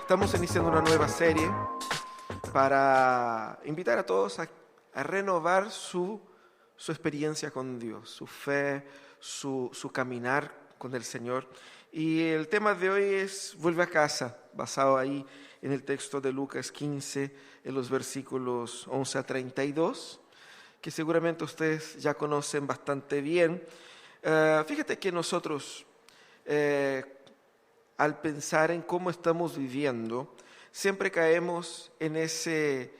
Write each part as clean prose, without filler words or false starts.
Estamos iniciando una nueva serie para invitar a todos a renovar su experiencia con Dios, su fe, su caminar con el Señor. Y el tema de hoy es Vuelve a casa, basado ahí en el texto de Lucas 15, en los versículos 11 a 32, que seguramente ustedes ya conocen bastante bien. Fíjate que nosotros, al pensar en cómo estamos viviendo, siempre caemos en ese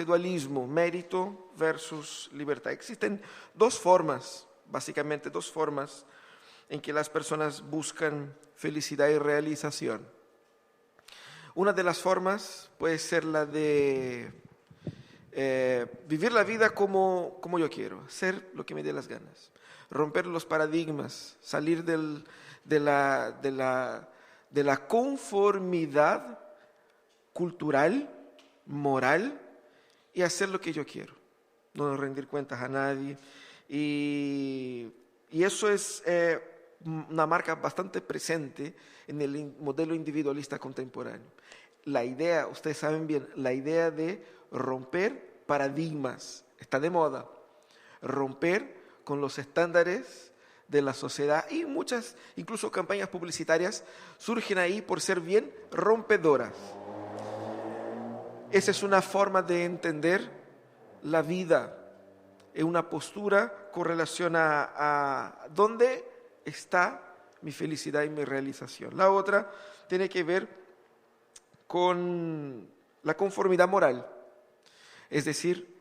dualismo, mérito versus libertad. Existen básicamente dos formas en que las personas buscan felicidad y realización. Una de las formas puede ser la de vivir la vida como yo quiero, hacer lo que me dé las ganas, romper los paradigmas, salir de la conformidad cultural, moral, y hacer lo que yo quiero, no rendir cuentas a nadie. Y eso es una marca bastante presente en el modelo individualista contemporáneo. La idea, ustedes saben bien, la idea de romper paradigmas está de moda, romper con los estándares de la sociedad, y muchas, incluso campañas publicitarias, surgen ahí por ser bien rompedoras. Esa es una forma de entender la vida, es una postura con relación a dónde está mi felicidad y mi realización. La otra tiene que ver con la conformidad moral, es decir,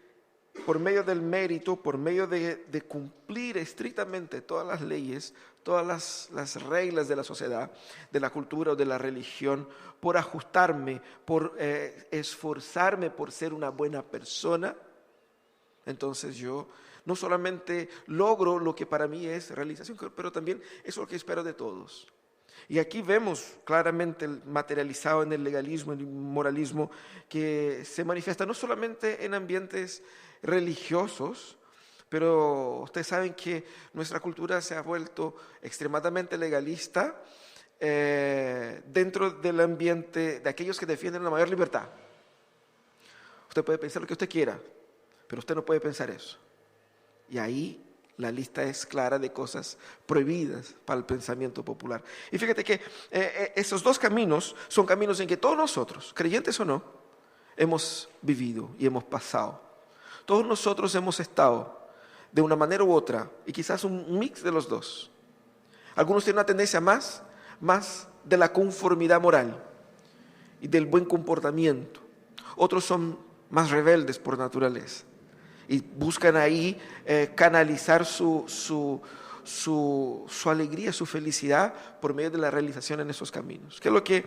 por medio del mérito, por medio de cumplir estrictamente todas las leyes, todas las reglas de la sociedad, de la cultura o de la religión, por ajustarme, por esforzarme por ser una buena persona, entonces yo no solamente logro lo que para mí es realización, pero también es lo que espero de todos. Y aquí vemos claramente materializado en el legalismo, en el moralismo, que se manifiesta no solamente en ambientes religiosos, pero ustedes saben que nuestra cultura se ha vuelto extremadamente legalista dentro del ambiente de aquellos que defienden la mayor libertad. Usted puede pensar lo que usted quiera, pero usted no puede pensar eso. Y ahí la lista es clara de cosas prohibidas para el pensamiento popular. Y fíjate que esos dos caminos son caminos en que todos nosotros, creyentes o no, hemos vivido y hemos pasado. Todos nosotros hemos estado de una manera u otra, y quizás un mix de los dos. Algunos tienen una tendencia más de la conformidad moral y del buen comportamiento. Otros son más rebeldes por naturaleza y buscan ahí canalizar su alegría, su felicidad por medio de la realización en esos caminos. ¿Qué es lo que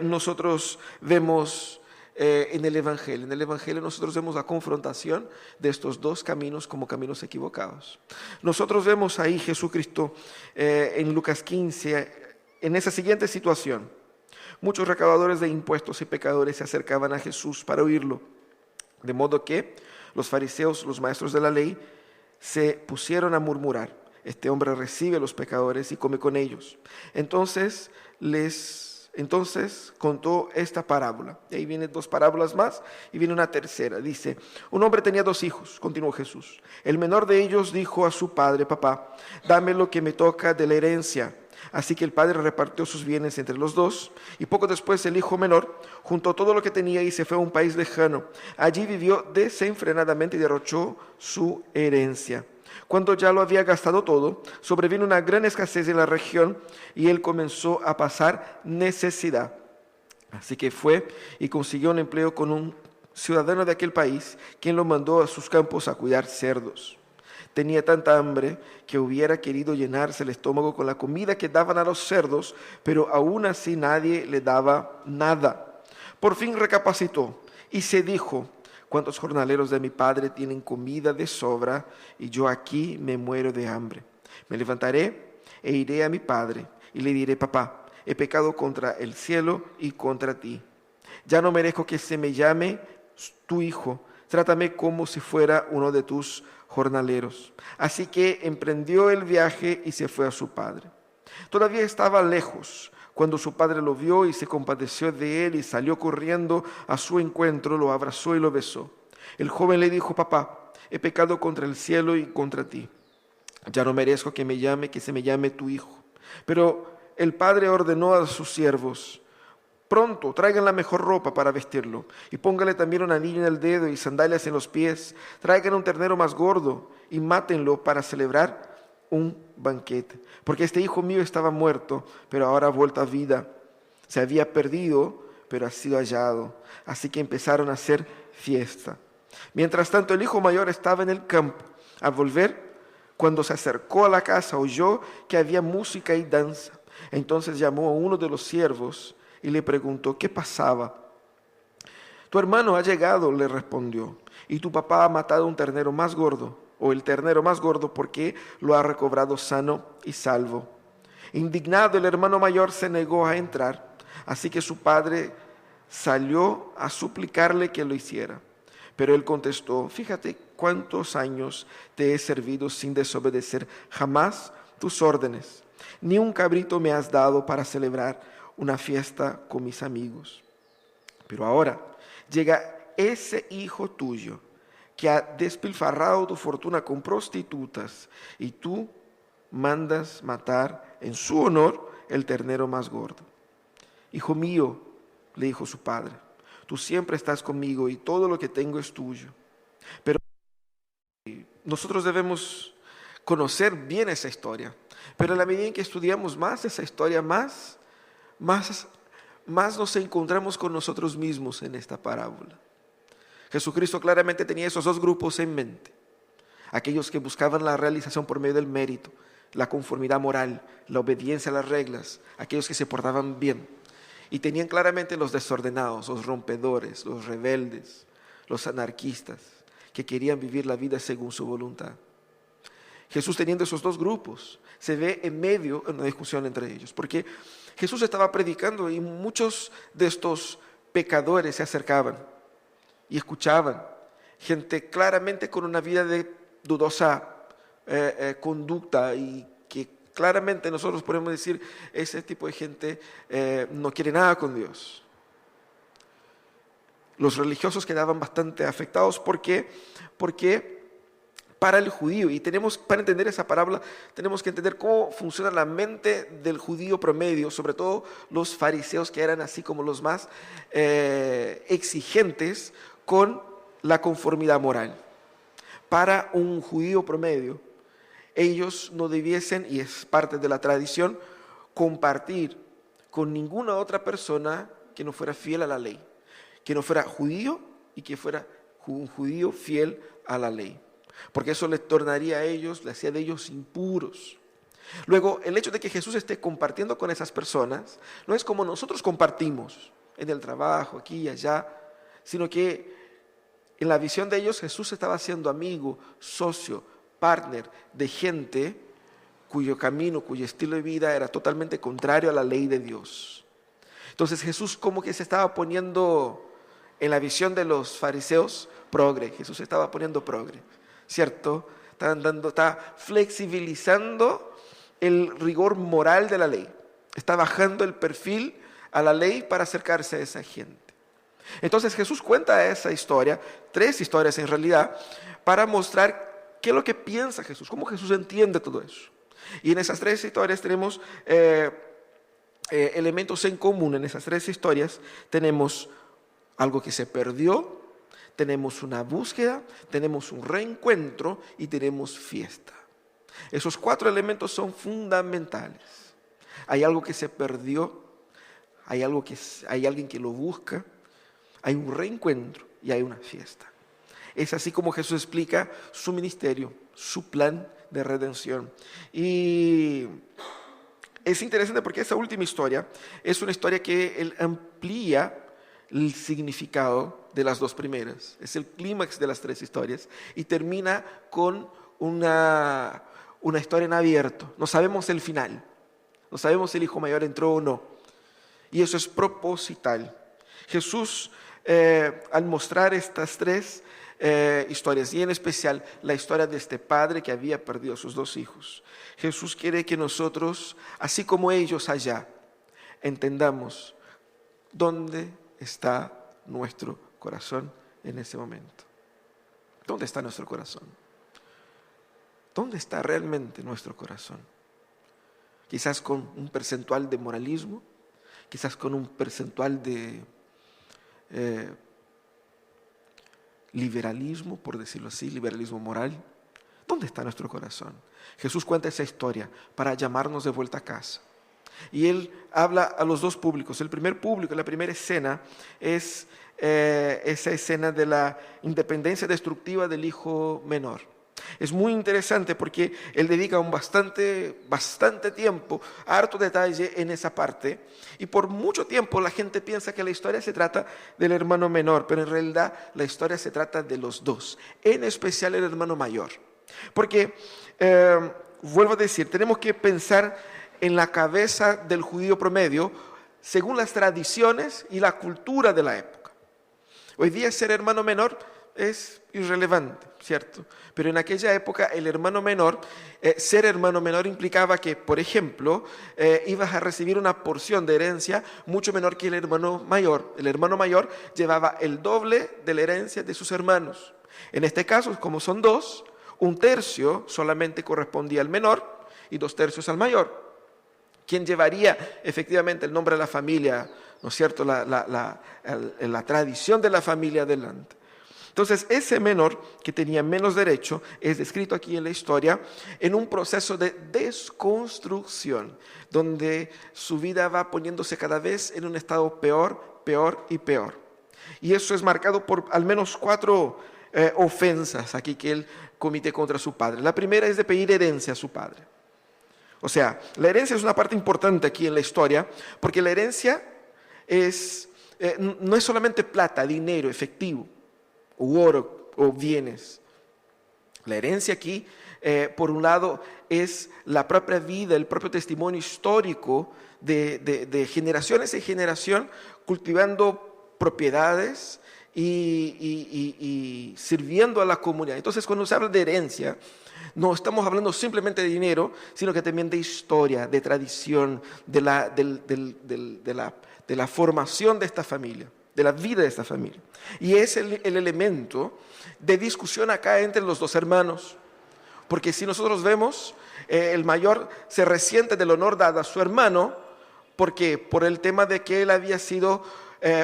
nosotros vemos en el Evangelio? En el Evangelio nosotros vemos la confrontación de estos dos caminos como caminos equivocados. Nosotros vemos ahí Jesucristo en Lucas 15, en esa siguiente situación. Muchos recaudadores de impuestos y pecadores se acercaban a Jesús para oírlo, de modo que los fariseos, los maestros de la ley, se pusieron a murmurar: este hombre recibe a los pecadores y come con ellos. Entonces contó esta parábola. Y ahí vienen dos parábolas más y viene una tercera. Dice: un hombre tenía 2 hijos, continuó Jesús. El menor de ellos dijo a su padre: papá, dame lo que me toca de la herencia. Así que el padre repartió sus bienes entre los 2, y poco después el hijo menor juntó todo lo que tenía y se fue a un país lejano. Allí vivió desenfrenadamente y derrochó su herencia. Cuando ya lo había gastado todo, sobrevino una gran escasez en la región y él comenzó a pasar necesidad. Así que fue y consiguió un empleo con un ciudadano de aquel país, quien lo mandó a sus campos a cuidar cerdos. Tenía tanta hambre que hubiera querido llenarse el estómago con la comida que daban a los cerdos, pero aún así nadie le daba nada. Por fin recapacitó y se dijo: ¿cuántos jornaleros de mi padre tienen comida de sobra y yo aquí me muero de hambre? Me levantaré e iré a mi padre y le diré: papá, he pecado contra el cielo y contra ti. Ya no merezco que se me llame tu hijo. Trátame como si fuera uno de tus jornaleros. Así que emprendió el viaje y se fue a su padre. Todavía estaba lejos Cuando su padre lo vio y se compadeció de él y salió corriendo a su encuentro, lo abrazó y lo besó. El joven le dijo: papá, he pecado contra el cielo y contra ti. Ya no merezco que se me llame tu hijo. Pero el padre ordenó a sus siervos: pronto, traigan la mejor ropa para vestirlo, y póngale también un anillo en el dedo y sandalias en los pies. Traigan un ternero más gordo y mátenlo para celebrar un banquete. Porque este hijo mío estaba muerto, pero ahora ha vuelto a vida. Se había perdido, pero ha sido hallado. Así que empezaron a hacer fiesta. Mientras tanto, el hijo mayor estaba en el campo. Al volver, cuando se acercó a la casa, oyó que había música y danza. Entonces llamó a uno de los siervos y le preguntó qué pasaba. Tu hermano ha llegado, le respondió, y tu papá ha matado un ternero más gordo, o el ternero más gordo, porque lo ha recobrado sano y salvo. Indignado, el hermano mayor se negó a entrar, así que su padre salió a suplicarle que lo hiciera. Pero él contestó: fíjate cuántos años te he servido sin desobedecer jamás tus órdenes. Ni un cabrito me has dado para celebrar una fiesta con mis amigos. Pero ahora llega ese hijo tuyo que ha despilfarrado tu fortuna con prostitutas, y tú mandas matar en su honor el ternero más gordo. Hijo mío, le dijo su padre, tú siempre estás conmigo y todo lo que tengo es tuyo. Pero nosotros debemos conocer bien esa historia. Pero en la medida en que estudiamos más esa historia, más nos encontramos con nosotros mismos en esta parábola. Jesucristo claramente tenía esos dos grupos en mente. Aquellos que buscaban la realización por medio del mérito, la conformidad moral, la obediencia a las reglas, aquellos que se portaban bien. Y tenían claramente los desordenados, los rompedores, los rebeldes, los anarquistas, que querían vivir la vida según su voluntad. Jesús, teniendo esos dos grupos, se ve en medio de una discusión entre ellos, porque Jesús estaba predicando y muchos de estos pecadores se acercaban y escuchaban. Gente claramente con una vida de dudosa conducta, y que claramente nosotros podemos decir: ese tipo de gente no quiere nada con Dios. Los religiosos quedaban bastante afectados porque para el judío, y para entender esa parábola tenemos que entender cómo funciona la mente del judío promedio, sobre todo los fariseos, que eran así como los más exigentes con la conformidad moral. Para un judío promedio, ellos no debiesen, y es parte de la tradición, compartir con ninguna otra persona que no fuera fiel a la ley, que no fuera judío y que fuera un judío fiel a la ley, porque eso les tornaría a ellos, les hacía de ellos impuros. Luego, el hecho de que Jesús esté compartiendo con esas personas no es como nosotros compartimos en el trabajo, aquí y allá, sino que en la visión de ellos Jesús estaba siendo amigo, socio, partner de gente cuyo camino, cuyo estilo de vida era totalmente contrario a la ley de Dios. Entonces Jesús como que se estaba poniendo, en la visión de los fariseos, progre. Jesús se estaba poniendo progre, ¿cierto? Está flexibilizando el rigor moral de la ley. Está bajando el perfil a la ley para acercarse a esa gente. Entonces Jesús cuenta esa historia, 3 historias en realidad, para mostrar qué es lo que piensa Jesús, cómo Jesús entiende todo eso. Y en esas 3 historias tenemos elementos en común. En esas 3 historias tenemos algo que se perdió, tenemos una búsqueda, tenemos un reencuentro y tenemos fiesta. Esos 4 elementos son fundamentales. Hay algo que se perdió, hay alguien que lo busca, hay un reencuentro y hay una fiesta. Es así como Jesús explica su ministerio, su plan de redención. Y es interesante porque esa última historia es una historia que él amplía el significado de las 2 primeras. Es el clímax de las 3 historias y termina con una historia en abierto. No sabemos el final, no sabemos si el hijo mayor entró o no. Y eso es proposital. Jesús, al mostrar estas 3 historias, y en especial la historia de este padre que había perdido a sus 2 hijos, Jesús quiere que nosotros, así como ellos allá, entendamos dónde está nuestro corazón en ese momento. ¿Dónde está nuestro corazón? ¿Dónde está realmente nuestro corazón? Quizás con un percentual de moralismo, quizás con un percentual de liberalismo, por decirlo así, liberalismo moral. ¿Dónde está nuestro corazón? Jesús cuenta esa historia para llamarnos de vuelta a casa. Y Él habla a los dos públicos. El primer público, la primera escena, es esa escena de la independencia destructiva del hijo menor. Es muy interesante porque Él dedica bastante tiempo, harto detalle en esa parte. Y por mucho tiempo la gente piensa que la historia se trata del hermano menor, pero en realidad la historia se trata de los dos, en especial el hermano mayor. Porque, vuelvo a decir, tenemos que pensar en la cabeza del judío promedio según las tradiciones y la cultura de la época. Hoy día ser hermano menor es irrelevante, ¿cierto? Pero en aquella época el hermano menor, ser hermano menor implicaba que, por ejemplo, ibas a recibir una porción de herencia mucho menor que el hermano mayor. El hermano mayor llevaba el doble de la herencia de sus hermanos. En este caso, como son dos, 1/3 solamente correspondía al menor y 2/3 al mayor. ¿Quién llevaría efectivamente el nombre de la familia, ¿no es cierto?, la tradición de la familia adelante? Entonces, ese menor que tenía menos derecho es descrito aquí en la historia en un proceso de desconstrucción, donde su vida va poniéndose cada vez en un estado peor, peor y peor. Y eso es marcado por al menos 4 ofensas aquí que él comete contra su padre. La primera es de pedir herencia a su padre. O sea, la herencia es una parte importante aquí en la historia, porque la herencia no es solamente plata, dinero, efectivo, u oro o bienes. La herencia aquí, por un lado, es la propia vida, el propio testimonio histórico de generaciones en generación, cultivando propiedades y sirviendo a la comunidad. Entonces, cuando se habla de herencia, no estamos hablando simplemente de dinero, sino que también de historia, de tradición, de la formación de esta familia, de la vida de esta familia. Y es el elemento de discusión acá entre los dos hermanos. Porque si nosotros vemos, el mayor se resiente del honor dado a su hermano, porque por el tema de que él había sido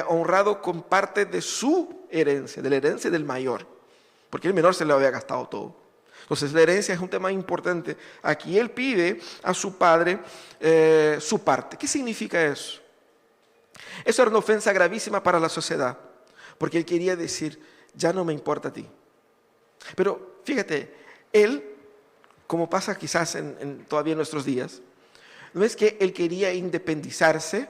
honrado con parte de su herencia, de la herencia del mayor, porque el menor se lo había gastado todo. Entonces la herencia es un tema importante. Aquí él pide a su padre su parte. ¿Qué significa eso? Eso era una ofensa gravísima para la sociedad, porque él quería decir, ya no me importa a ti. Pero fíjate, él, como pasa quizás todavía en nuestros días, no es que él quería independizarse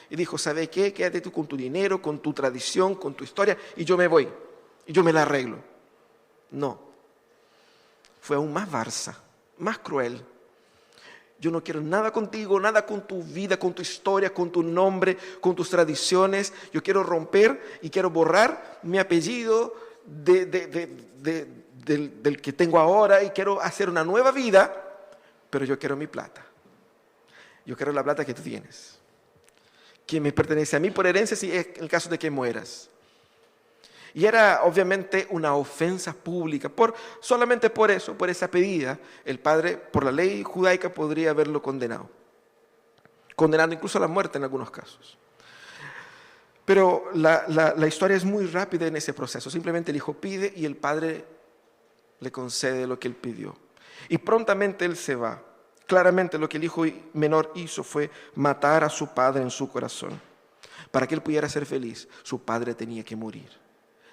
y dijo, ¿sabe qué? Quédate tú con tu dinero, con tu tradición, con tu historia, y yo me voy, y yo me la arreglo. No. Fue aún más Barça, más cruel. Yo no quiero nada contigo, nada con tu vida, con tu historia, con tu nombre, con tus tradiciones. Yo quiero romper y quiero borrar mi apellido del que tengo ahora y quiero hacer una nueva vida, pero yo quiero mi plata. Yo quiero la plata que tú tienes, que me pertenece a mí por herencia si es el caso de que mueras. Y era obviamente una ofensa pública. Solamente por eso, por esa pedida, el padre, por la ley judaica, podría haberlo condenado. Condenando incluso a la muerte en algunos casos. Pero la historia es muy rápida en ese proceso. Simplemente el hijo pide y el padre le concede lo que él pidió. Y prontamente él se va. Claramente lo que el hijo menor hizo fue matar a su padre en su corazón. Para que él pudiera ser feliz, su padre tenía que morir.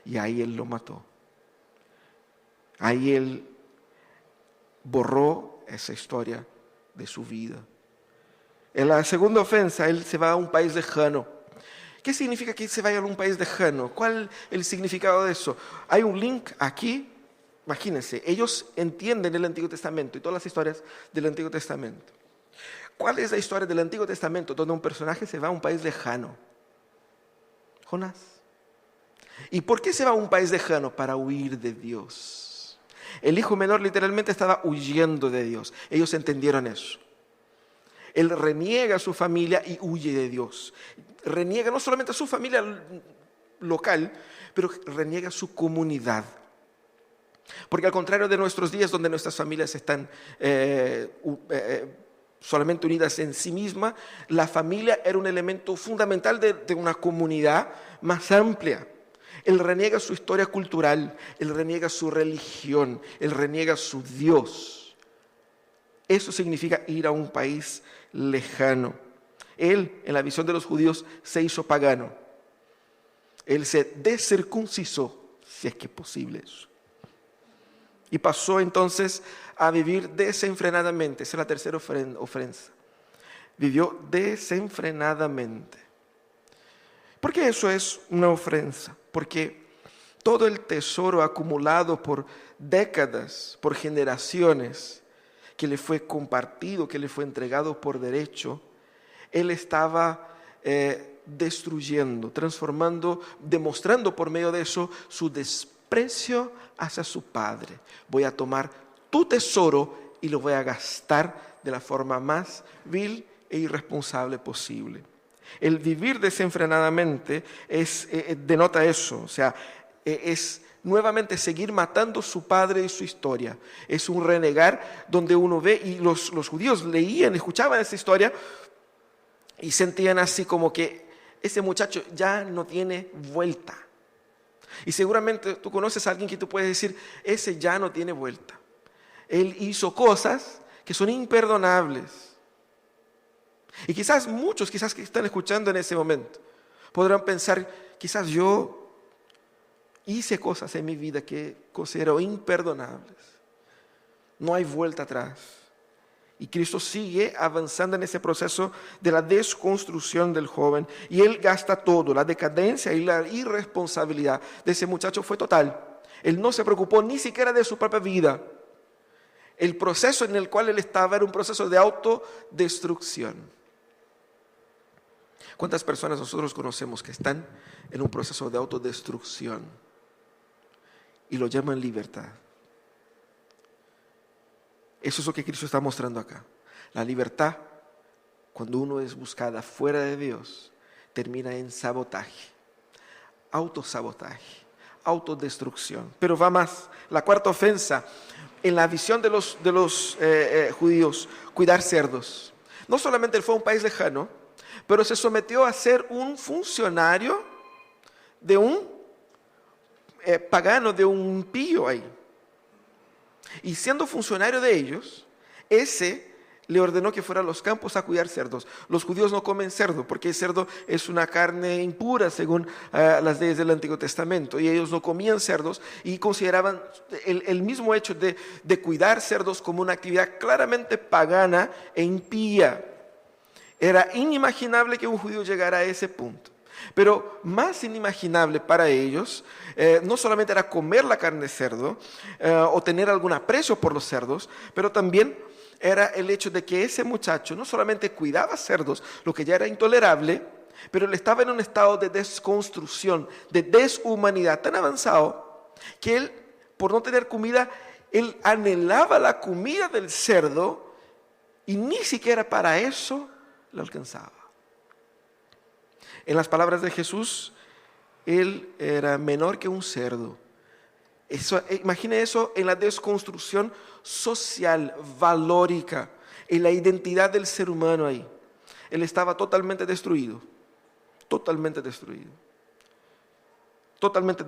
Y ahí él lo mató. Ahí él borró esa historia de su vida. En la segunda ofensa, él se va a un país lejano. ¿Qué significa que se vaya a un país lejano? ¿Cuál es el significado de eso? Hay un link aquí. Imagínense, ellos entienden el Antiguo Testamento y todas las historias del Antiguo Testamento. ¿Cuál es la historia del Antiguo Testamento donde un personaje se va a un país lejano? Jonás. ¿Y por qué se va a un país lejano? Para huir de Dios. El hijo menor literalmente estaba huyendo de Dios. Ellos entendieron eso. Él reniega a su familia y huye de Dios. Reniega no solamente a su familia local, pero reniega a su comunidad. Porque al contrario de nuestros días, donde nuestras familias están solamente unidas en sí misma, la familia era un elemento fundamental de una comunidad más amplia. Él reniega su historia cultural, él reniega su religión, él reniega su Dios. Eso significa ir a un país lejano. Él, en la visión de los judíos, se hizo pagano. Él se descircuncisó, si es que es posible eso. Y pasó entonces a vivir desenfrenadamente. Esa es la tercera ofensa. Vivió desenfrenadamente. ¿Por qué eso es una ofensa? Porque todo el tesoro acumulado por décadas, por generaciones, que le fue compartido, que le fue entregado por derecho, él estaba destruyendo, transformando, demostrando por medio de eso su desprecio hacia su padre. Voy a tomar tu tesoro y lo voy a gastar de la forma más vil e irresponsable posible. El vivir desenfrenadamente denota eso, o sea, es nuevamente seguir matando a su padre y su historia. Es un renegar donde uno ve, y los judíos leían, escuchaban esa historia y sentían así como que ese muchacho ya no tiene vuelta. Y seguramente tú conoces a alguien que tú puedes decir, ese ya no tiene vuelta. Él hizo cosas que son imperdonables. Y quizás muchos, quizás que están escuchando en ese momento, podrán pensar, quizás yo hice cosas en mi vida que considero imperdonables. No hay vuelta atrás. Y Cristo sigue avanzando en ese proceso de la desconstrucción del joven. Y Él gasta todo. La decadencia y la irresponsabilidad de ese muchacho fue total. Él no se preocupó ni siquiera de su propia vida. El proceso en el cual él estaba era un proceso de autodestrucción. ¿Cuántas personas nosotros conocemos que están en un proceso de autodestrucción y lo llaman libertad? Eso es lo que Cristo está mostrando acá. La libertad, cuando uno es buscada fuera de Dios, termina en sabotaje, autosabotaje, autodestrucción. Pero va más. La cuarta ofensa, en la visión de los judíos, cuidar cerdos. No solamente él fue a un país lejano, pero se sometió a ser un funcionario de un pagano, de un pío ahí. Y siendo funcionario de ellos, ese le ordenó que fuera a los campos a cuidar cerdos. Los judíos no comen cerdo, porque el cerdo es una carne impura según las leyes del Antiguo Testamento. Y ellos no comían cerdos y consideraban el mismo hecho de cuidar cerdos como una actividad claramente pagana e impía. Era inimaginable que un judío llegara a ese punto. Pero más inimaginable para ellos, no solamente era comer la carne de cerdo o tener algún aprecio por los cerdos, pero también era el hecho de que ese muchacho no solamente cuidaba cerdos, lo que ya era intolerable, pero él estaba en un estado de desconstrucción, de deshumanidad tan avanzado, que él, por no tener comida, él anhelaba la comida del cerdo y ni siquiera para eso le alcanzaba. En las palabras de Jesús, él era menor que un cerdo. Imagine eso en la desconstrucción social, valórica, en la identidad del ser humano ahí. Él estaba totalmente destruido, totalmente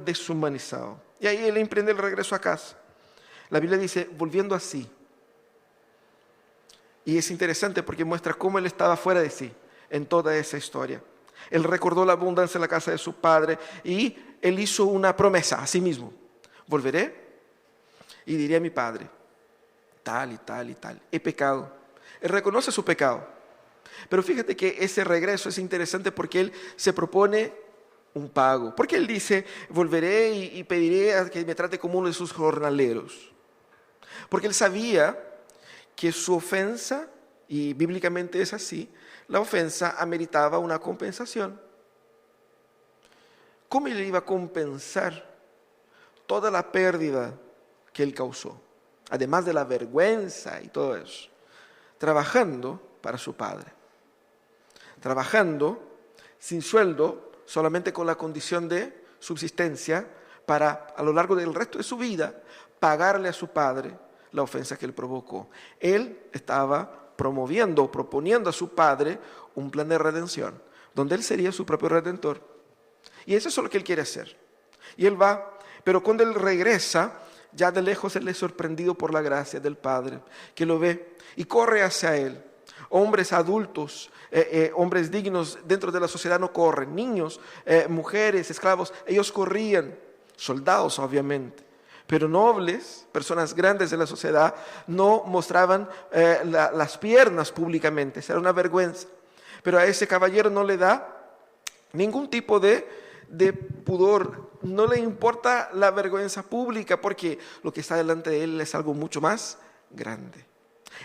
deshumanizado. Y ahí él emprende el regreso a casa. La Biblia dice, volviendo así. Y es interesante porque muestra cómo él estaba fuera de sí en toda esa historia. Él recordó la abundancia en la casa de su padre y él hizo una promesa a sí mismo. Volveré y diré a mi padre, tal y tal y tal, he pecado. Él reconoce su pecado. Pero fíjate que ese regreso es interesante porque él se propone un pago. Porque él dice, volveré y pediré a que me trate como uno de sus jornaleros. Porque él sabía que su ofensa, y bíblicamente es así, la ofensa ameritaba una compensación. ¿Cómo él iba a compensar toda la pérdida que él causó? Además de la vergüenza y todo eso. Trabajando para su padre, trabajando sin sueldo, solamente con la condición de subsistencia, para a lo largo del resto de su vida pagarle a su padre la ofensa que él provocó. Él estaba proponiendo a su padre un plan de redención, donde él sería su propio redentor. Y eso es lo que él quiere hacer. Y él va, pero cuando él regresa, ya de lejos él es sorprendido por la gracia del Padre, que lo ve y corre hacia él. Hombres adultos, hombres dignos dentro de la sociedad no corren. Niños, mujeres, esclavos, ellos corrían. Soldados, obviamente. Pero nobles, personas grandes de la sociedad, no mostraban las piernas públicamente. Esa era una vergüenza. Pero a ese caballero no le da ningún tipo de pudor. No le importa la vergüenza pública, porque lo que está delante de él es algo mucho más grande.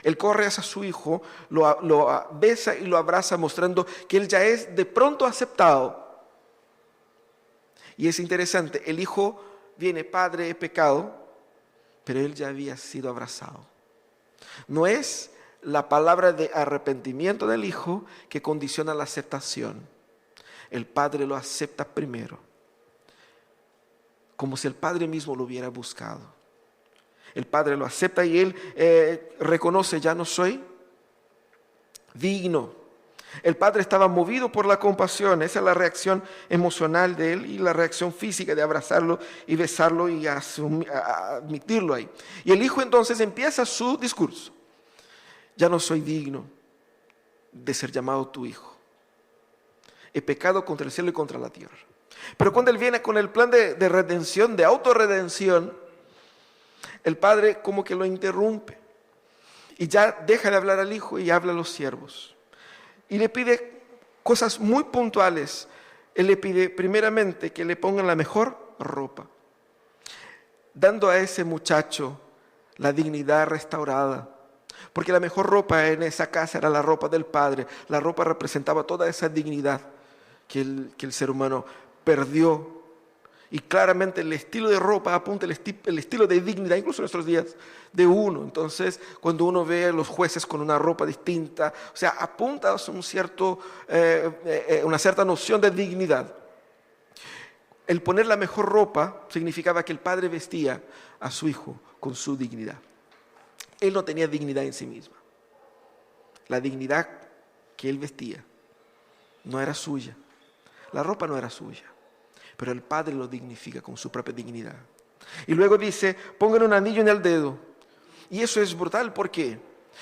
Él corre hacia su hijo, lo besa y lo abraza, mostrando que él ya es de pronto aceptado. Y es interesante, el hijo viene: padre, he pecado, pero él ya había sido abrazado. No es la palabra de arrepentimiento del hijo que condiciona la aceptación. El padre lo acepta primero, como si el padre mismo lo hubiera buscado. El padre lo acepta y él reconoce: ya no soy digno. El padre estaba movido por la compasión. Esa es la reacción emocional de él, y la reacción física de abrazarlo y besarlo y admitirlo ahí. Y el hijo entonces empieza su discurso: ya no soy digno de ser llamado tu hijo. He pecado contra el cielo y contra la tierra. Pero cuando él viene con el plan de redención, de autorredención, el padre como que lo interrumpe y ya deja de hablar al hijo y habla a los siervos. Y le pide cosas muy puntuales. Él le pide primeramente que le pongan la mejor ropa, dando a ese muchacho la dignidad restaurada. Porque la mejor ropa en esa casa era la ropa del padre. La ropa representaba toda esa dignidad que el ser humano perdió. Y claramente el estilo de ropa apunta el estilo de dignidad, incluso en nuestros días, de uno. Entonces, cuando uno ve a los jueces con una ropa distinta, o sea, apunta a una cierta noción de dignidad. El poner la mejor ropa significaba que el padre vestía a su hijo con su dignidad. Él no tenía dignidad en sí mismo. La dignidad que él vestía no era suya. La ropa no era suya. Pero el padre lo dignifica con su propia dignidad. Y luego dice: pongan un anillo en el dedo. Y eso es brutal. ¿Por qué?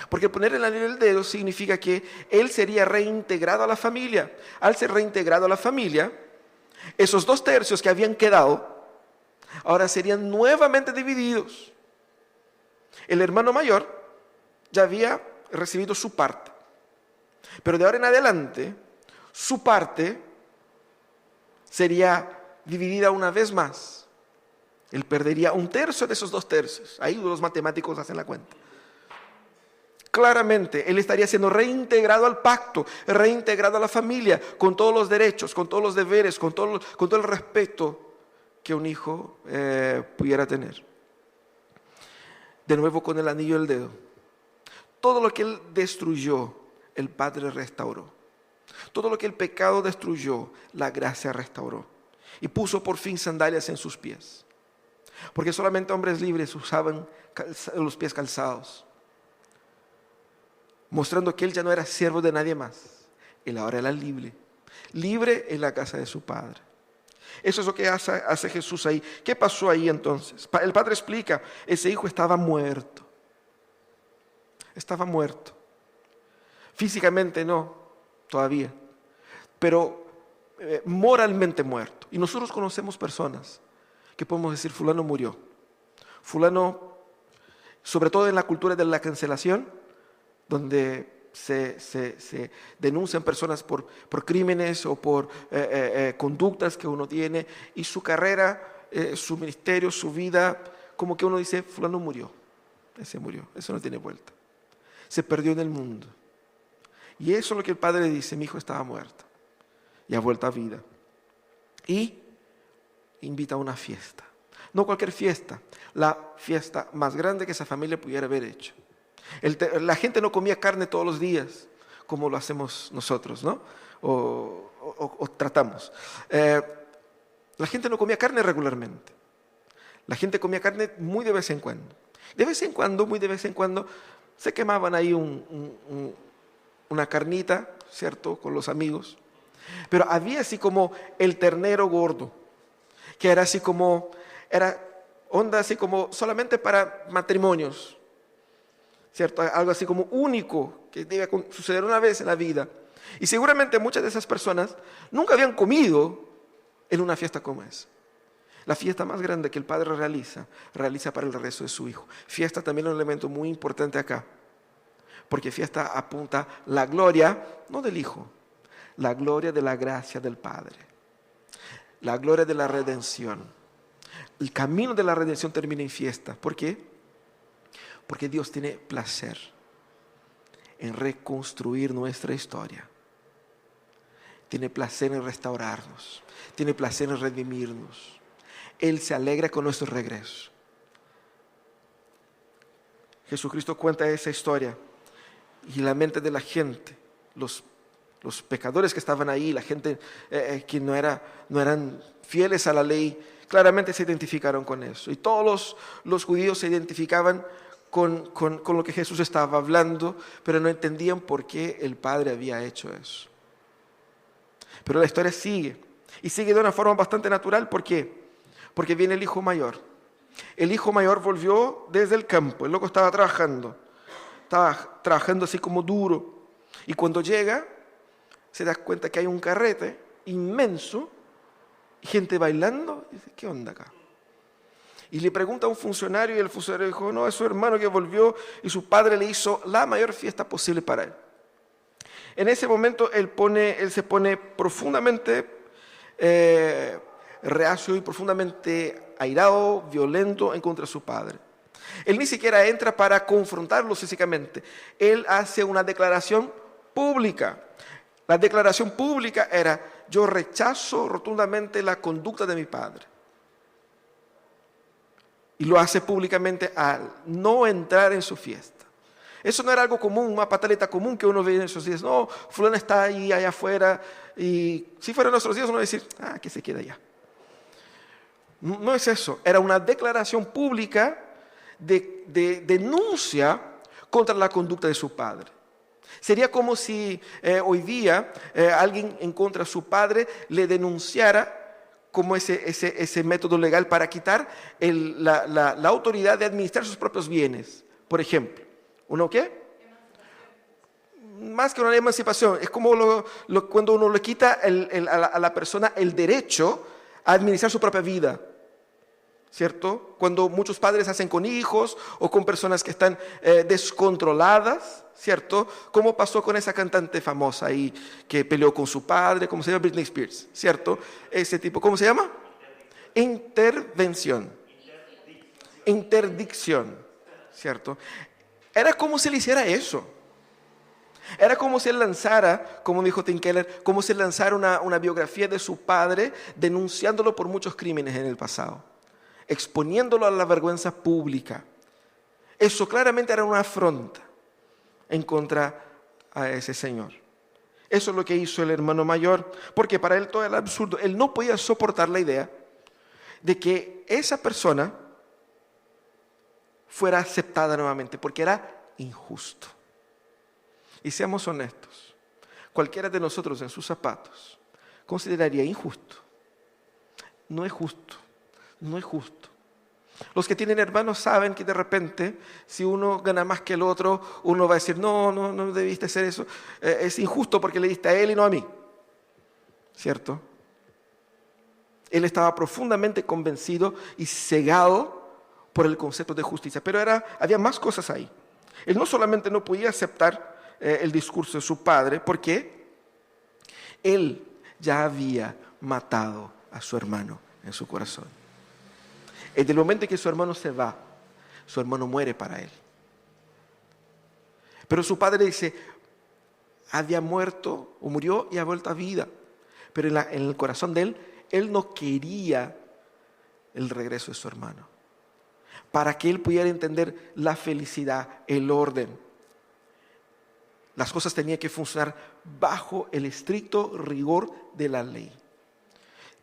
Porque poner el anillo en el dedo significa que él sería reintegrado a la familia. Al ser reintegrado a la familia, esos 2/3 que habían quedado, ahora serían nuevamente divididos. El hermano mayor ya había recibido su parte. Pero de ahora en adelante, su parte sería dividida una vez más. Él perdería 1/3 de esos 2/3. Ahí los matemáticos hacen la cuenta. Claramente, él estaría siendo reintegrado al pacto, reintegrado a la familia, con todos los derechos, con todos los deberes, con todo el respeto que un hijo pudiera tener. De nuevo con el anillo del dedo. Todo lo que él destruyó, el Padre restauró. Todo lo que el pecado destruyó, la gracia restauró. Y puso por fin sandalias en sus pies. Porque solamente hombres libres usaban los pies calzados. Mostrando que él ya no era siervo de nadie más. Él ahora era libre. Libre en la casa de su Padre. Eso es lo que hace Jesús ahí. ¿Qué pasó ahí entonces? El Padre explica: ese hijo estaba muerto. Estaba muerto. Físicamente no, todavía. Pero moralmente muerto. Y nosotros conocemos personas que podemos decir: fulano murió. Fulano, sobre todo en la cultura de la cancelación, donde se denuncian personas por crímenes o por conductas que uno tiene, y su carrera, su ministerio, su vida, como que uno dice: fulano murió, ese murió, eso no tiene vuelta, se perdió en el mundo. Y eso es lo que el Padre dice: mi hijo estaba muerto y ha vuelto a vida. Y invita a una fiesta, no cualquier fiesta, la fiesta más grande que esa familia pudiera haber hecho. La gente no comía carne todos los días, como lo hacemos nosotros, ¿no? O tratamos. La gente no comía carne regularmente. La gente comía carne muy de vez en cuando. De vez en cuando, muy de vez en cuando, se quemaban ahí una carnita, ¿cierto?, con los amigos. Pero había así como el ternero gordo, que era así como, era onda así como solamente para matrimonios, ¿cierto? Algo así como único, que debe suceder una vez en la vida. Y seguramente muchas de esas personas nunca habían comido en una fiesta como esa. La fiesta más grande que el Padre realiza para el regreso de su Hijo. Fiesta también es un elemento muy importante acá, porque fiesta apunta la gloria, no del Hijo, la gloria de la gracia del Padre, la gloria de la redención. El camino de la redención termina en fiesta. ¿Por qué? Porque Dios tiene placer en reconstruir nuestra historia. Tiene placer en restaurarnos. Tiene placer en redimirnos. Él se alegra con nuestro regreso. Jesucristo cuenta esa historia y la mente de la gente, los pecadores que estaban ahí, la gente que no eran fieles a la ley, claramente se identificaron con eso. Y todos los judíos se identificaban con lo que Jesús estaba hablando, pero no entendían por qué el Padre había hecho eso. Pero la historia sigue, y sigue de una forma bastante natural. ¿Por qué? Porque viene el hijo mayor. El hijo mayor volvió desde el campo, el loco estaba trabajando así como duro, y cuando llega, se da cuenta que hay un carrete inmenso, y gente bailando, y dice, ¿qué onda acá? Y le pregunta a un funcionario, y el funcionario dijo, no, es su hermano que volvió, y su padre le hizo la mayor fiesta posible para él. En ese momento él se pone profundamente reacio y profundamente airado, violento en contra de su padre. Él ni siquiera entra para confrontarlo físicamente. Él hace una declaración pública. La declaración pública era, yo rechazo rotundamente la conducta de mi padre. Y lo hace públicamente al no entrar en su fiesta. Eso no era algo común, una pataleta común que uno ve en esos días. No, fulano está ahí, allá afuera. Y si fueran nuestros días, uno va a decir, que se queda allá. No es eso. Era una declaración pública de denuncia contra la conducta de su padre. Sería como si hoy día alguien en contra de su padre le denunciara como ese método legal para quitar la autoridad de administrar sus propios bienes. Por ejemplo, ¿uno qué? Más que una emancipación, es como cuando uno le quita a la persona el derecho a administrar su propia vida. ¿Cierto? Cuando muchos padres hacen con hijos o con personas que están descontroladas, ¿cierto? Como pasó con esa cantante famosa ahí que peleó con su padre, ¿cómo se llama? Britney Spears, ¿cierto? Ese tipo, ¿cómo se llama? Interdicción, ¿cierto? Era como si él hiciera eso. Era como si él lanzara, como dijo Tim Keller, como si él lanzara una biografía de su padre denunciándolo por muchos crímenes en el pasado, exponiéndolo a la vergüenza pública. Eso claramente era una afrenta en contra a ese señor. Eso es lo que hizo el hermano mayor, porque para él todo era absurdo. Él no podía soportar la idea de que esa persona fuera aceptada nuevamente, porque era injusto. Y seamos honestos, cualquiera de nosotros en sus zapatos consideraría injusto. No es justo. No es justo. Los que tienen hermanos saben que de repente, si uno gana más que el otro, uno va a decir, no debiste hacer eso. Es injusto porque le diste a él y no a mí. ¿Cierto? Él estaba profundamente convencido y cegado por el concepto de justicia. Pero había más cosas ahí. Él no solamente no podía aceptar el discurso de su padre, porque él ya había matado a su hermano en su corazón. Desde el momento en que su hermano se va, su hermano muere para él. Pero su padre dice, había muerto o murió y ha vuelto a vida. Pero en el corazón de él no quería el regreso de su hermano. Para que él pudiera entender la felicidad, el orden. Las cosas tenían que funcionar bajo el estricto rigor de la ley,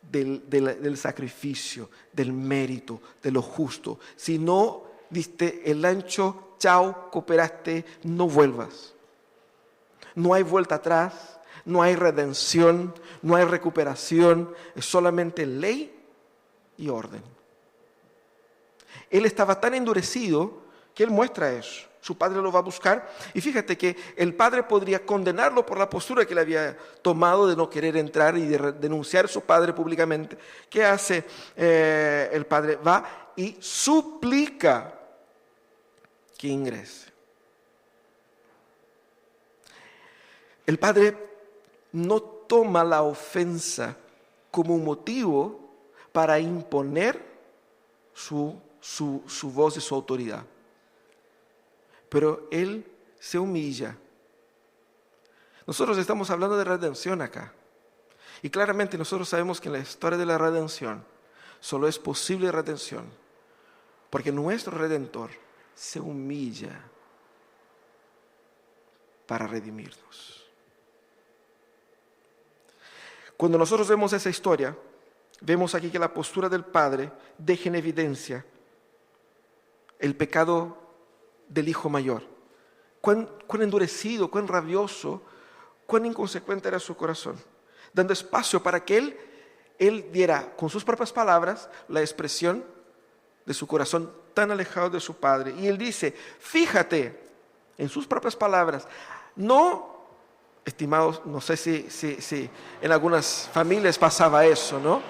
del sacrificio, del mérito, de lo justo. Si no diste el ancho, chao, cooperaste, no vuelvas. No hay vuelta atrás, no hay redención, no hay recuperación, es solamente ley y orden. Él estaba tan endurecido que él muestra eso. Su padre lo va a buscar y fíjate que el padre podría condenarlo por la postura que le había tomado de no querer entrar y de denunciar a su padre públicamente. ¿Qué hace el padre? Va y suplica que ingrese. El padre no toma la ofensa como un motivo para imponer su voz y su autoridad. Pero él se humilla. Nosotros estamos hablando de redención acá. Y claramente nosotros sabemos que en la historia de la redención solo es posible redención porque nuestro Redentor se humilla para redimirnos. Cuando nosotros vemos esa historia, vemos aquí que la postura del Padre deja en evidencia el pecado del hijo mayor. Cuán endurecido, cuán rabioso, cuán inconsecuente era su corazón, dando espacio para que él diera con sus propias palabras la expresión de su corazón tan alejado de su padre. Y él dice, fíjate, en sus propias palabras, no, estimados, no sé si en algunas familias pasaba eso, ¿no?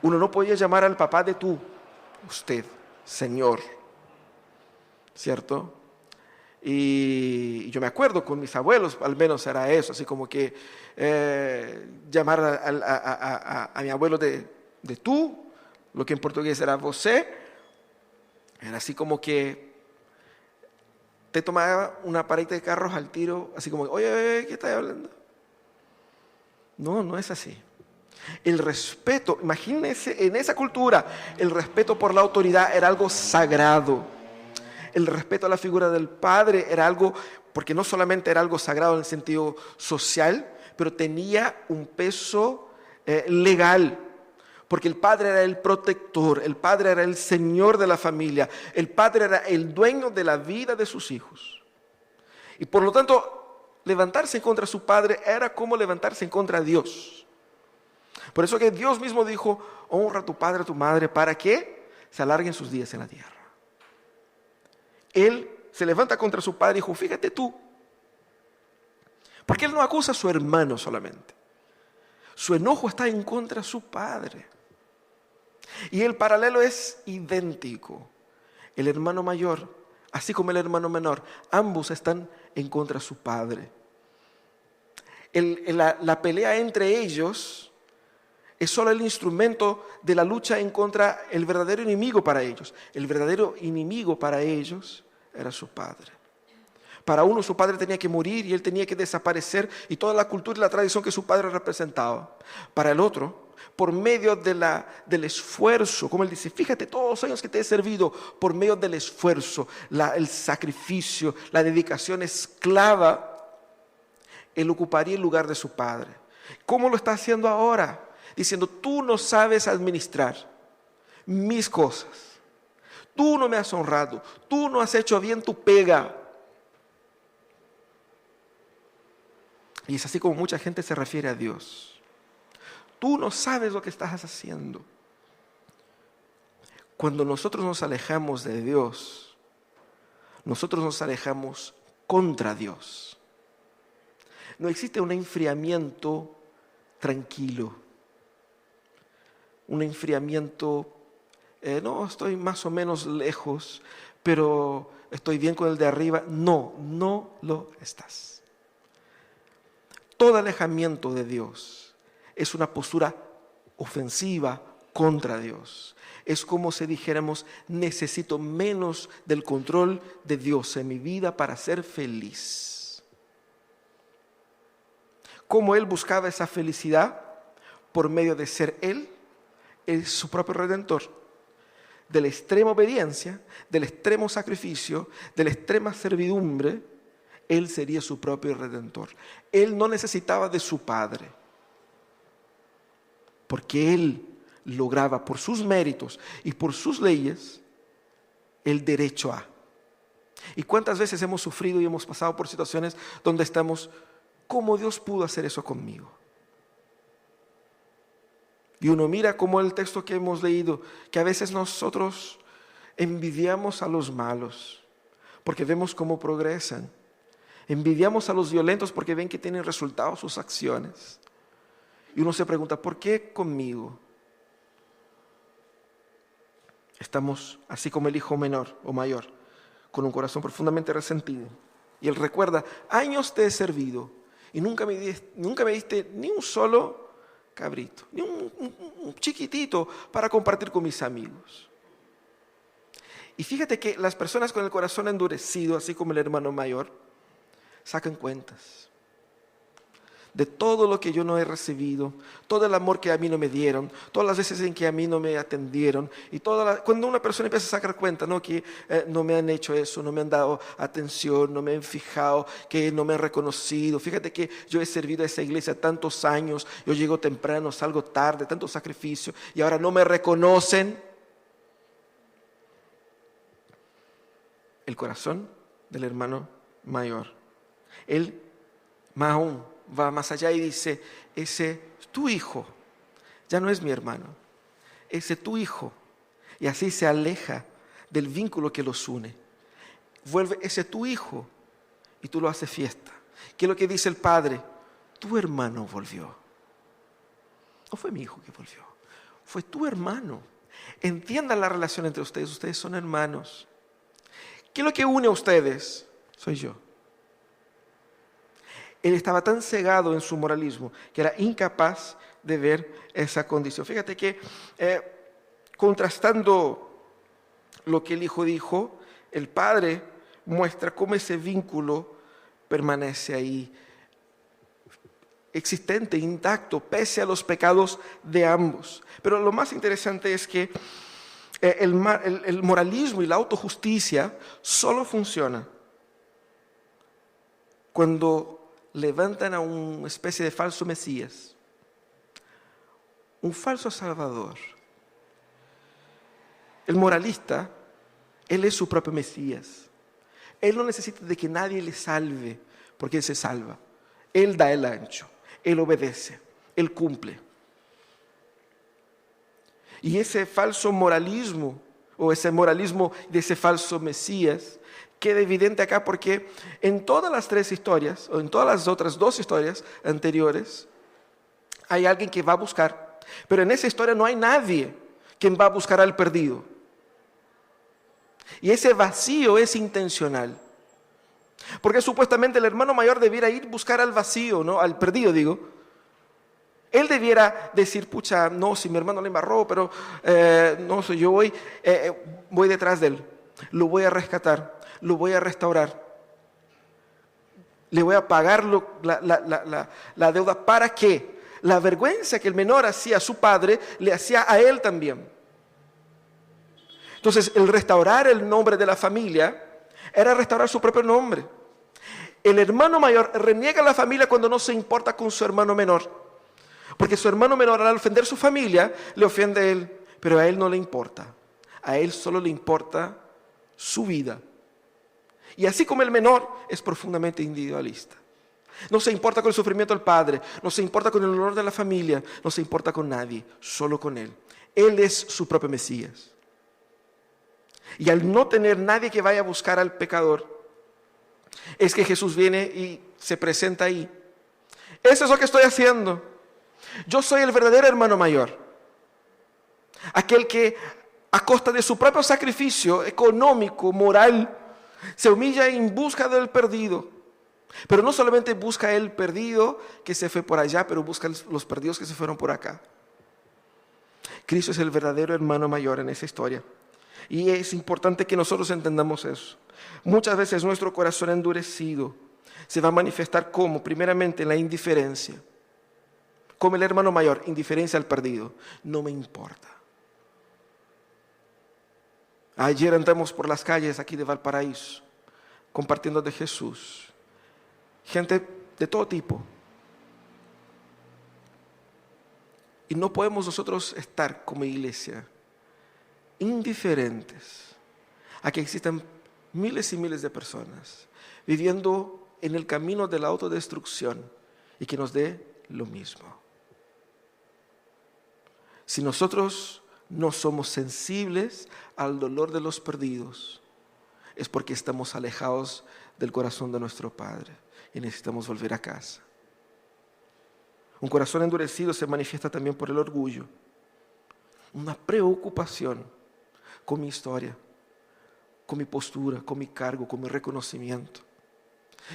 Uno no podía llamar al papá de tú, usted, señor, ¿cierto? Y yo me acuerdo con mis abuelos, al menos era eso, así como que llamar a mi abuelo de tú, lo que en portugués era você, era así como que te tomaba una pareja de carros al tiro, así como, oye, ¿qué estás hablando? No es así. El respeto, imagínense, en esa cultura, el respeto por la autoridad era algo sagrado. El respeto a la figura del padre era algo, porque no solamente era algo sagrado en el sentido social, pero tenía un peso legal. Porque el padre era el protector, el padre era el señor de la familia, el padre era el dueño de la vida de sus hijos. Y por lo tanto, levantarse en contra de su padre era como levantarse en contra de Dios. Por eso que Dios mismo dijo, honra a tu padre, a tu madre, para que se alarguen sus días en la tierra. Él se levanta contra su padre y dijo, fíjate tú, porque él no acusa a su hermano solamente. Su enojo está en contra de su padre. Y el paralelo es idéntico. El hermano mayor, así como el hermano menor, ambos están en contra de su padre. La pelea entre ellos es solo el instrumento de la lucha en contra del verdadero enemigo para ellos. El verdadero enemigo para ellos era su padre. Para uno su padre tenía que morir y él tenía que desaparecer y toda la cultura y la tradición que su padre representaba. Para el otro, por medio del esfuerzo, como él dice, fíjate todos los años que te he servido, por medio del esfuerzo, el sacrificio, la dedicación esclava, él ocuparía el lugar de su padre. ¿Cómo lo está haciendo ahora? Diciendo, tú no sabes administrar mis cosas. Tú no me has honrado. Tú no has hecho bien tu pega. Y es así como mucha gente se refiere a Dios. Tú no sabes lo que estás haciendo. Cuando nosotros nos alejamos de Dios, nosotros nos alejamos contra Dios. No existe un enfriamiento tranquilo. Un enfriamiento, no, estoy más o menos lejos, pero estoy bien con el de arriba. No lo estás. Todo alejamiento de Dios es una postura ofensiva contra Dios. Es como si dijéramos, necesito menos del control de Dios en mi vida para ser feliz. ¿Cómo Él buscaba esa felicidad? Por medio de ser Él su propio Redentor. De la extrema obediencia, del extremo sacrificio, de la extrema servidumbre, Él sería su propio redentor. Él no necesitaba de su Padre, porque Él lograba por sus méritos y por sus leyes el derecho a. ¿Y cuántas veces hemos sufrido y hemos pasado por situaciones donde estamos, ¿cómo Dios pudo hacer eso conmigo? Y uno mira como el texto que hemos leído, que a veces nosotros envidiamos a los malos porque vemos cómo progresan. Envidiamos a los violentos porque ven que tienen resultados sus acciones. Y uno se pregunta, ¿por qué conmigo? Estamos así como el hijo menor o mayor, con un corazón profundamente resentido. Y él recuerda, años te he servido y nunca me diste ni un solo cabrito, ni un chiquitito para compartir con mis amigos. Y fíjate que las personas con el corazón endurecido, así como el hermano mayor, sacan cuentas de todo lo que yo no he recibido, todo el amor que a mí no me dieron, todas las veces en que a mí no me atendieron, y cuando una persona empieza a sacar cuenta, ¿no? Que no me han hecho eso, no me han dado atención, no me han fijado, que no me han reconocido. Fíjate que yo he servido a esa iglesia tantos años, yo llego temprano, salgo tarde, tanto sacrificio, y ahora no me reconocen. El corazón del hermano mayor, él más aún va más allá y dice, ese tu hijo ya no es mi hermano, ese tu hijo, y así se aleja del vínculo que los une. Vuelve ese tu hijo y tú lo haces fiesta. ¿Qué es lo que dice el padre? Tu hermano volvió. No fue mi hijo que volvió, fue tu hermano. Entiendan la relación entre ustedes, ustedes son hermanos. ¿Qué es lo que une a ustedes? Soy yo. Él estaba tan cegado en su moralismo que era incapaz de ver esa condición. Fíjate que contrastando lo que el hijo dijo, el padre muestra cómo ese vínculo permanece ahí, existente, intacto, pese a los pecados de ambos. Pero lo más interesante es que el moralismo y la autojusticia solo funciona cuando levantan a una especie de falso Mesías, un falso Salvador. El moralista, él es su propio Mesías. Él no necesita de que nadie le salve, porque él se salva. Él da el ancho, él obedece, él cumple. Y ese falso moralismo, o ese moralismo de ese falso Mesías, queda evidente acá porque en todas las tres historias, o en todas las otras dos historias anteriores, hay alguien que va a buscar, pero en esa historia no hay nadie quien va a buscar al perdido. Y ese vacío es intencional, porque supuestamente el hermano mayor debiera ir a buscar al vacío, ¿no? Al perdido, digo. Él debiera decir, pucha, no, si mi hermano le embarró, pero no, yo voy detrás de él, lo voy a rescatar, lo voy a restaurar, le voy a pagar la deuda para que la vergüenza que el menor hacía a su padre, le hacía a él también. Entonces, el restaurar el nombre de la familia era restaurar su propio nombre. El hermano mayor reniega a la familia cuando no se importa con su hermano menor, porque su hermano menor, al ofender su familia, le ofende a él, pero a él no le importa. A él solo le importa su vida. Y así como el menor es profundamente individualista. No se importa con el sufrimiento del padre, no se importa con el honor de la familia, no se importa con nadie, solo con él. Él es su propio Mesías. Y al no tener nadie que vaya a buscar al pecador, es que Jesús viene y se presenta ahí. Eso es lo que estoy haciendo. Yo soy el verdadero hermano mayor. Aquel que a costa de su propio sacrificio económico, moral, se humilla en busca del perdido. Pero no solamente busca el perdido que se fue por allá, pero busca los perdidos que se fueron por acá. Cristo es el verdadero hermano mayor en esa historia. Y es importante que nosotros entendamos eso. Muchas veces nuestro corazón endurecido se va a manifestar como, primeramente, en la indiferencia. Como el hermano mayor, indiferencia al perdido. No me importa. Ayer andamos por las calles aquí de Valparaíso, compartiendo de Jesús. gente de todo tipo. Y no podemos nosotros estar como iglesia indiferentes a que existan miles y miles de personas viviendo en el camino de la autodestrucción y que nos dé lo mismo. Si nosotros no somos sensibles al dolor de los perdidos, es porque estamos alejados del corazón de nuestro Padre y necesitamos volver a casa. Un corazón endurecido se manifiesta también por el orgullo, una preocupación con mi historia, con mi postura, con mi cargo, con mi reconocimiento,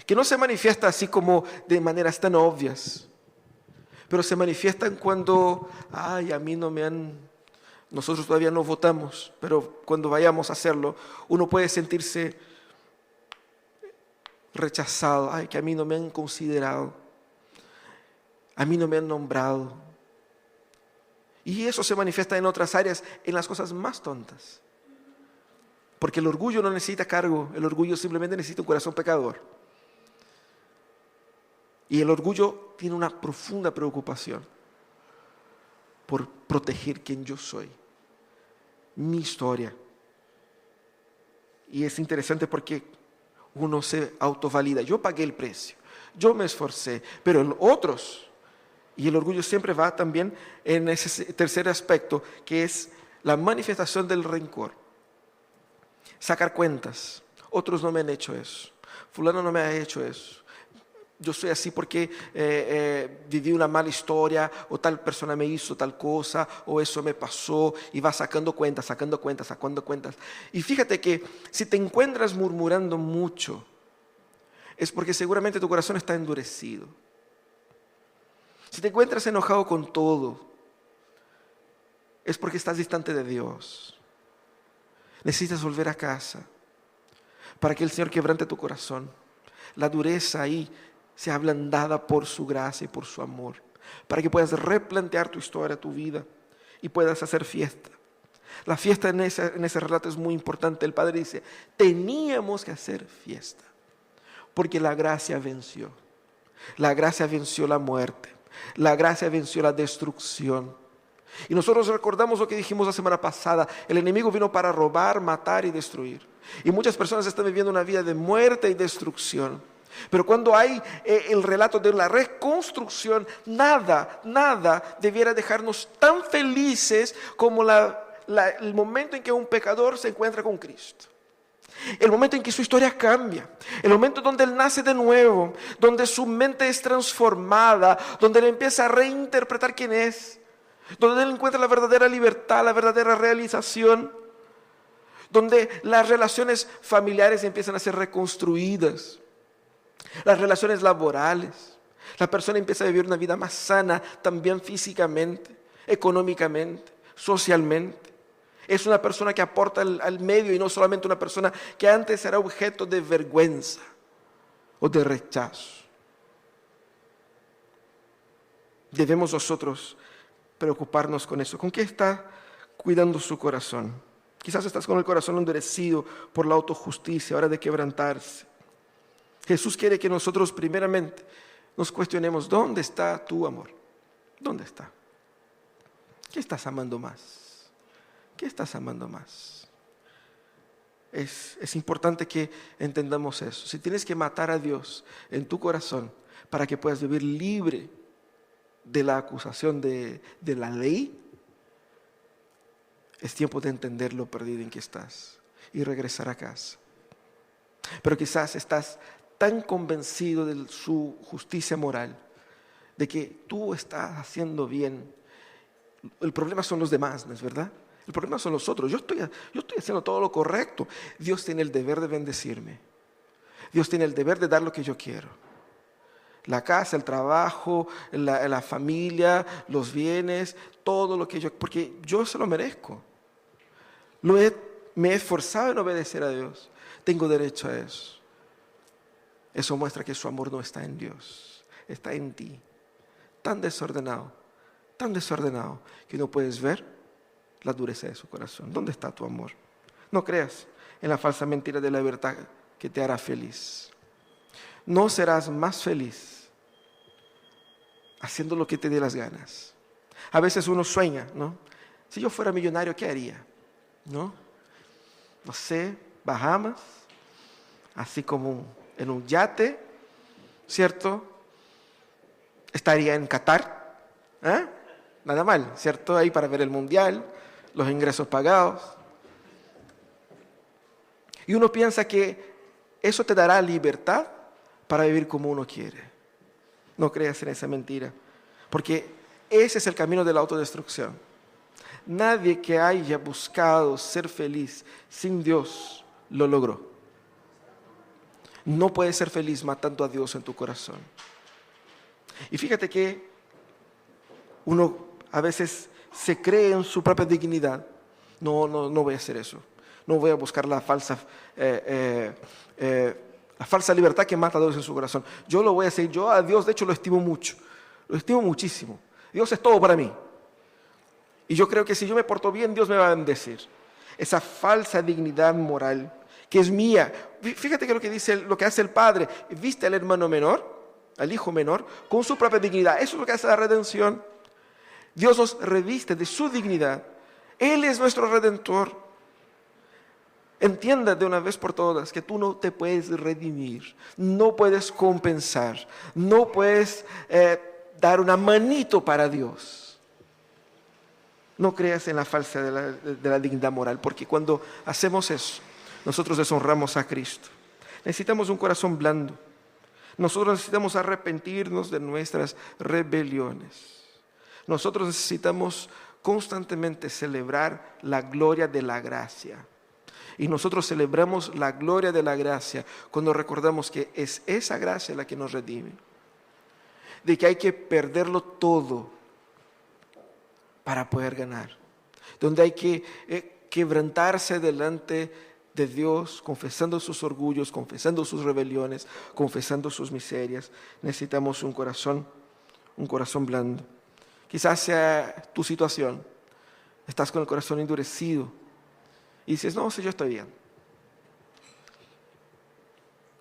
que no se manifiesta así como de maneras tan obvias, pero se manifiestan cuando, a mí no me han, nosotros todavía no votamos, pero cuando vayamos a hacerlo, uno puede sentirse rechazado, que a mí no me han considerado, a mí no me han nombrado. Y eso se manifiesta en otras áreas, en las cosas más tontas. Porque el orgullo no necesita cargo, el orgullo simplemente necesita un corazón pecador. Y el orgullo tiene una profunda preocupación por proteger quien yo soy, mi historia. Y es interesante porque uno se autovalida. Yo pagué el precio, yo me esforcé, pero en otros, y el orgullo siempre va también en ese tercer aspecto, que es la manifestación del rencor. Sacar cuentas. Otros no me han hecho eso. Fulano no me ha hecho eso. Yo soy así porque viví una mala historia, o tal persona me hizo tal cosa, o eso me pasó, y va sacando cuentas. Y fíjate que si te encuentras murmurando mucho, es porque seguramente tu corazón está endurecido. Si te encuentras enojado con todo, es porque estás distante de Dios. Necesitas volver a casa para que el Señor quebrante tu corazón. La dureza ahí sea ablandada por su gracia y por su amor, para que puedas replantear tu historia, tu vida, y puedas hacer fiesta. La fiesta en ese relato es muy importante. El Padre dice, teníamos que hacer fiesta, porque la gracia venció. La gracia venció la muerte. La gracia venció la destrucción. Y nosotros recordamos lo que dijimos la semana pasada. El enemigo vino para robar, matar y destruir. Y muchas personas están viviendo una vida de muerte y destrucción. Pero cuando hay el relato de la reconstrucción, nada debiera dejarnos tan felices como el momento en que un pecador se encuentra con Cristo. El momento en que su historia cambia, el momento donde él nace de nuevo, donde su mente es transformada, donde él empieza a reinterpretar quién es, donde él encuentra la verdadera libertad, la verdadera realización, donde las relaciones familiares empiezan a ser reconstruidas, las relaciones laborales, la persona empieza a vivir una vida más sana, también físicamente, económicamente, socialmente. Es una persona que aporta al medio y no solamente una persona que antes era objeto de vergüenza o de rechazo. Debemos nosotros preocuparnos con eso. ¿Con qué está cuidando su corazón? Quizás estás con el corazón endurecido por la autojusticia, hora de quebrantarse. Jesús quiere que nosotros primeramente nos cuestionemos, ¿dónde está tu amor? ¿Dónde está? ¿Qué estás amando más? ¿Qué estás amando más? Es importante que entendamos eso. Si tienes que matar a Dios en tu corazón para que puedas vivir libre de la acusación de la ley, es tiempo de entender lo perdido en que estás y regresar a casa. Pero quizás estás tan convencido de su justicia moral, de que tú estás haciendo bien. El problema son los demás, ¿no es verdad? El problema son los otros. Yo estoy haciendo todo lo correcto. Dios tiene el deber de bendecirme. Dios tiene el deber de dar lo que yo quiero. La casa, el trabajo, la familia, los bienes, todo lo que yo... Porque yo se lo merezco. Me he esforzado en obedecer a Dios. Tengo derecho a eso. Eso muestra que su amor no está en Dios. Está en ti. Tan desordenado, que no puedes ver la dureza de su corazón. ¿Dónde está tu amor? No creas en la falsa mentira de la libertad que te hará feliz. no serás más feliz haciendo lo que te dé las ganas. A veces uno sueña, ¿no? Si yo fuera millonario, ¿qué haría? ¿No? No sé, Bahamas, así como en un yate, ¿cierto? Estaría en Qatar, ¿eh? Nada mal, ¿cierto? Ahí para ver el mundial, los ingresos pagados. Y uno piensa que eso te dará libertad para vivir como uno quiere. No creas en esa mentira, porque ese es el camino de la autodestrucción. Nadie que haya buscado ser feliz sin Dios lo logró. No puedes ser feliz matando a Dios en tu corazón. Y fíjate que uno a veces se cree en su propia dignidad. No voy a hacer eso. No voy a buscar la falsa libertad que mata a Dios en su corazón. Yo lo voy a hacer. Yo a Dios, de hecho, lo estimo mucho. Lo estimo muchísimo. Dios es todo para mí. Y yo creo que si yo me porto bien, Dios me va a bendecir. Esa falsa dignidad moral que es mía. Fíjate que lo que hace el Padre. ¿Viste al hermano menor, al hijo menor, con su propia dignidad? Eso es lo que hace la redención. Dios nos reviste de su dignidad. Él es nuestro Redentor. Entienda de una vez por todas que tú no te puedes redimir, no puedes compensar, no puedes dar una manito para Dios. No creas en la falsa de la dignidad moral, porque cuando hacemos eso, nosotros deshonramos a Cristo. Necesitamos un corazón blando. Nosotros necesitamos arrepentirnos de nuestras rebeliones. Nosotros necesitamos constantemente celebrar la gloria de la gracia. Y nosotros celebramos la gloria de la gracia cuando recordamos que es esa gracia la que nos redime. De que hay que perderlo todo para poder ganar. Donde hay que quebrantarse delante de Dios, confesando sus orgullos, confesando sus rebeliones, confesando sus miserias. Necesitamos un corazón blando. Quizás sea tu situación. Estás con el corazón endurecido. Y dices, no, si yo estoy bien.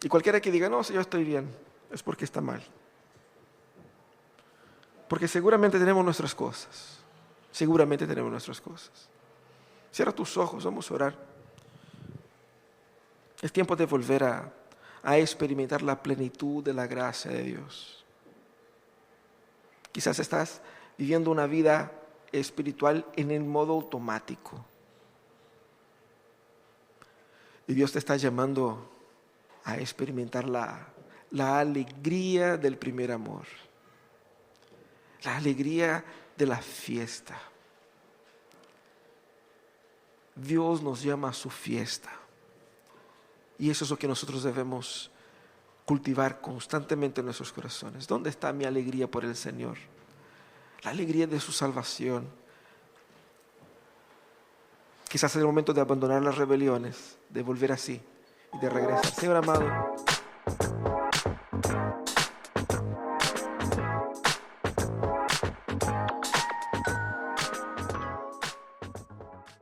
Y cualquiera que diga, no, si yo estoy bien, es porque está mal. Porque seguramente tenemos nuestras cosas. Seguramente tenemos nuestras cosas. Cierra tus ojos, vamos a orar. Es tiempo de volver a experimentar la plenitud de la gracia de Dios. Quizás estás viviendo una vida espiritual en el modo automático. Y Dios te está llamando a experimentar la alegría del primer amor. La alegría de la fiesta. Dios nos llama a su fiesta. Y eso es lo que nosotros debemos cultivar constantemente en nuestros corazones. ¿Dónde está mi alegría por el Señor? La alegría de su salvación. Quizás es el momento de abandonar las rebeliones, de volver así y de regresar. Señor amado,